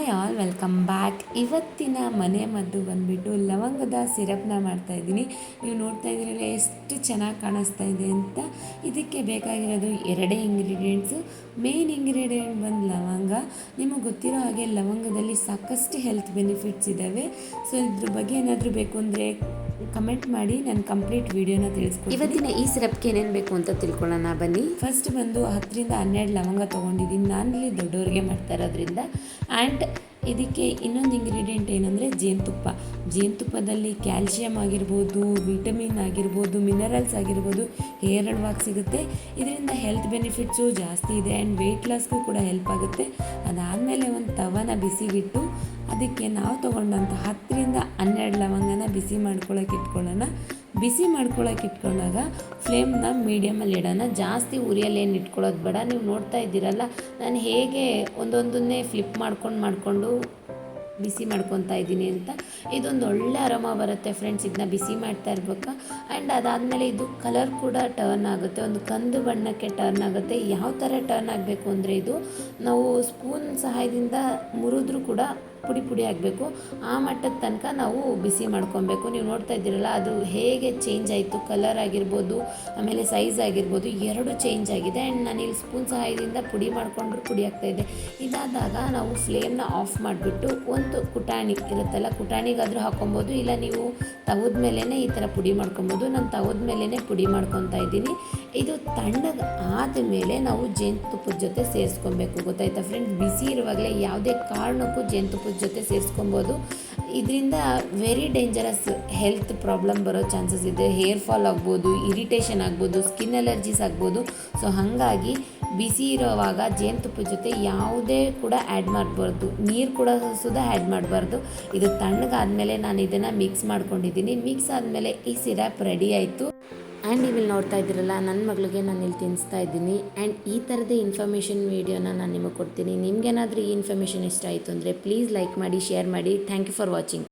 Hi all, welcome back. ಇವತ್ತಿನ ಮನೆ ಮದ್ದು ಬಂದುಬಿಟ್ಟು ಲವಂಗದ ಸಿರಪ್ನ ಮಾಡ್ತಾಯಿದ್ದೀನಿ. ನೀವು ನೋಡ್ತಾ ಇದ್ದೀರಲ್ಲ ಎಷ್ಟು ಚೆನ್ನಾಗಿ ಕಾಣಿಸ್ತಾ ಇದೆ ಅಂತ. ಇದಕ್ಕೆ ಬೇಕಾಗಿರೋದು ಎರಡೇ ಇಂಗ್ರೀಡಿಯೆಂಟ್ಸು. ಮೇನ್ ಇಂಗ್ರೀಡಿಯೆಂಟ್ ಬಂದು ಲವಂಗ. ನಿಮಗೆ ಗೊತ್ತಿರೋ ಹಾಗೆ ಲವಂಗದಲ್ಲಿ ಸಾಕಷ್ಟು ಹೆಲ್ತ್ ಬೆನಿಫಿಟ್ಸ್ ಇದ್ದಾವೆ. ಸೊ ಇದ್ರ ಬಗ್ಗೆ ಏನಾದರೂ ಬೇಕು ಅಂದರೆ ಕಮೆಂಟ್ ಮಾಡಿ, ನಾನು ಕಂಪ್ಲೀಟ್ ವೀಡಿಯೋನ ತಿಳಿಸ್ಕೊಡ್ತೀನಿ. ಇವತ್ತಿನ ಈ ಸಿರಪ್ಗೆ ಏನೇನು ಬೇಕು ಅಂತ ತಿಳ್ಕೊಳ್ಳೋಣ ಬನ್ನಿ. ಫಸ್ಟ್ ಬಂದು 10-12 ಲವಂಗ ತೊಗೊಂಡಿದ್ದೀನಿ. ನಾನಿಲ್ಲಿ ದೊಡ್ಡವ್ರಿಗೆ ಮಾಡ್ತಾ ಇರೋದ್ರಿಂದ. ಆ್ಯಂಡ್ ಇದಕ್ಕೆ ಇನ್ನೊಂದು ಇಂಗ್ರೀಡಿಯೆಂಟ್ ಏನಂದರೆ ಜೇನುತುಪ್ಪದಲ್ಲಿ ಕ್ಯಾಲ್ಶಿಯಮ್ ಆಗಿರ್ಬೋದು, ವಿಟಮಿನ್ ಆಗಿರ್ಬೋದು, ಮಿನರಲ್ಸ್ ಆಗಿರ್ಬೋದು ಹೇರಳವಾಗಿ ಸಿಗುತ್ತೆ. ಇದರಿಂದ ಹೆಲ್ತ್ ಬೆನಿಫಿಟ್ಸು ಜಾಸ್ತಿ ಇದೆ ಆ್ಯಂಡ್ ವೆಯ್ಟ್ ಲಾಸ್ಗೂ ಕೂಡ ಹೆಲ್ಪ್ ಆಗುತ್ತೆ. ಅದಾದಮೇಲೆ ಒಂದು ತವನ ಬಿಸಿಗಿಟ್ಟು ಅದಕ್ಕೆ ನಾವು ತೊಗೊಂಡಂಥ 10-12 ಲವಂಗನ ಬಿಸಿ ಮಾಡ್ಕೊಳ್ಳೋಕೆ ಇಟ್ಕೊಳ್ಳೋಣ. ಬಿಸಿ ಮಾಡ್ಕೊಳ್ಳೋಕೆ ಇಟ್ಕೊಂಡಾಗ ಫ್ಲೇಮ್ನ ಮೀಡಿಯಮಲ್ಲಿ ಇಡೋಣ. ಜಾಸ್ತಿ ಉರಿಯಲ್ಲಿ ಏನು ಇಟ್ಕೊಳ್ಳೋದು ಬೇಡ. ನೀವು ನೋಡ್ತಾ ಇದ್ದೀರಲ್ಲ ನಾನು ಹೇಗೆ ಒಂದೊಂದನ್ನೇ ಫ್ಲಿಪ್ ಮಾಡಿಕೊಂಡು ಬಿಸಿ ಮಾಡ್ಕೊತಾ ಇದ್ದೀನಿ ಅಂತ. ಇದೊಂದು ಒಳ್ಳೆ ಅರೋಮ ಬರುತ್ತೆ ಫ್ರೆಂಡ್ಸ್, ಇದನ್ನ ಬಿಸಿ ಮಾಡ್ತಾ ಇರ್ಬೇಕಾ. ಆ್ಯಂಡ್ ಅದಾದಮೇಲೆ ಇದು ಕಲರ್ ಕೂಡ ಟರ್ನ್ ಆಗುತ್ತೆ, ಒಂದು ಕಂದು ಬಣ್ಣಕ್ಕೆ ಟರ್ನ್ ಆಗುತ್ತೆ. ಯಾವ ಥರ ಟರ್ನ್ ಆಗಬೇಕು ಅಂದರೆ ಇದು ನಾವು ಸ್ಪೂನ್ ಸಹಾಯದಿಂದ ಮುರಿದ್ರೂ ಕೂಡ ಪುಡಿ ಆಗಬೇಕು. ಆ ಮಟ್ಟದ ತನಕ ನಾವು ಬಿಸಿ ಮಾಡ್ಕೊಬೇಕು. ನೀವು ನೋಡ್ತಾ ಇದ್ದೀರಲ್ಲ ಅದು ಹೇಗೆ ಚೇಂಜ್ ಆಯಿತು, ಕಲರ್ ಆಗಿರ್ಬೋದು ಆಮೇಲೆ ಸೈಜ್ ಆಗಿರ್ಬೋದು ಎರಡು ಚೇಂಜ್ ಆಗಿದೆ. ಆ್ಯಂಡ್ ನಾನಿಲ್ಲಿ ಸ್ಪೂನ್ ಸಹಾಯದಿಂದ ಪುಡಿ ಮಾಡಿಕೊಂಡ್ರು ಪುಡಿ ಆಗ್ತಾಯಿದೆ. ಇದಾದಾಗ ನಾವು ಫ್ಲೇಮ್ನ ಆಫ್ ಮಾಡಿಬಿಟ್ಟು ಒಂದು ಕುಟಾಣಿ ಇರುತ್ತಲ್ಲ, ಕುಟಾಣಿಗಾದರೂ ಹಾಕೊಬೋದು, ಇಲ್ಲ ನೀವು ತವದ ಮೇಲೇ ಈ ಥರ ಪುಡಿ ಮಾಡ್ಕೊಬೋದು. ನಾನು ತವದ ಮೇಲೇ ಪುಡಿ ಮಾಡ್ಕೊತಾ ಇದ್ದೀನಿ. ಇದು ತಣ್ಣಗೆ ಆದಮೇಲೆ ನಾವು ಜೇನುತುಪ್ಪದ ಜೊತೆ ಸೇರಿಸ್ಕೊಬೇಕು. ಗೊತ್ತಾಯ್ತಾ ಫ್ರೆಂಡ್ಸ್? ಬಿಸಿ ಇರುವಾಗಲೇ ಯಾವುದೇ ಕಾರಣಕ್ಕೂ ಜೇನುತುಪ್ಪದ ಜೊತೆ ಸೇರಿಸ್ಕೊಬೋದು. ಇದರಿಂದ ವೆರಿ ಡೇಂಜರಸ್ ಹೆಲ್ತ್ ಪ್ರಾಬ್ಲಮ್ ಬರೋ ಚಾನ್ಸಸ್ ಇದೆ. ಹೇರ್ ಫಾಲ್ ಆಗ್ಬೋದು, ಇರಿಟೇಷನ್ ಆಗ್ಬೋದು, ಸ್ಕಿನ್ ಅಲರ್ಜೀಸ್ ಆಗ್ಬೋದು. ಸೊ ಹಾಗಾಗಿ ಬಿಸಿ ಇರೋವಾಗ ಜೇನುತುಪ್ಪದ ಜೊತೆ ಯಾವುದೇ ಕೂಡ ಆ್ಯಡ್ ಮಾಡಬಾರ್ದು, ನೀರು ಕೂಡ ಸುದಾ ಆ್ಯಡ್ ಮಾಡಬಾರ್ದು. ಇದು ತಣ್ಣಗಾದಮೇಲೆ ನಾನು ಇದನ್ನು ಮಿಕ್ಸ್ ಮಾಡ್ಕೊಂಡಿದ್ದೀನಿ. ಮಿಕ್ಸ್ ಆದಮೇಲೆ ಈ ಸಿರಪ್ ರೆಡಿ ಆಯಿತು. ಆ್ಯಂಡ್ ನೀವು ಇಲ್ಲಿ ನೋಡ್ತಾ ಇದ್ದೀರಲ್ಲ, ನನ್ನ ಮಗಳಿಗೆ ನಾನು ಇಲ್ಲಿ ತಿನ್ನಿಸ್ತಾ ಇದ್ದೀನಿ. ಆ್ಯಂಡ್ ಈ ಥರದೇ ಇನ್ಫಾರ್ಮೇಷನ್ ವೀಡಿಯೋನ ನಾನು ನಿಮಗೆ ಕೊಡ್ತೀನಿ. ನಿಮಗೇನಾದರೂ ಈ ಇನ್ಫಾರ್ಮೇಷನ್ ಇಷ್ಟ ಆಯಿತು ಅಂದರೆ ಪ್ಲೀಸ್ ಲೈಕ್ ಮಾಡಿ, ಶೇರ್ ಮಾಡಿ. Thank you for watching.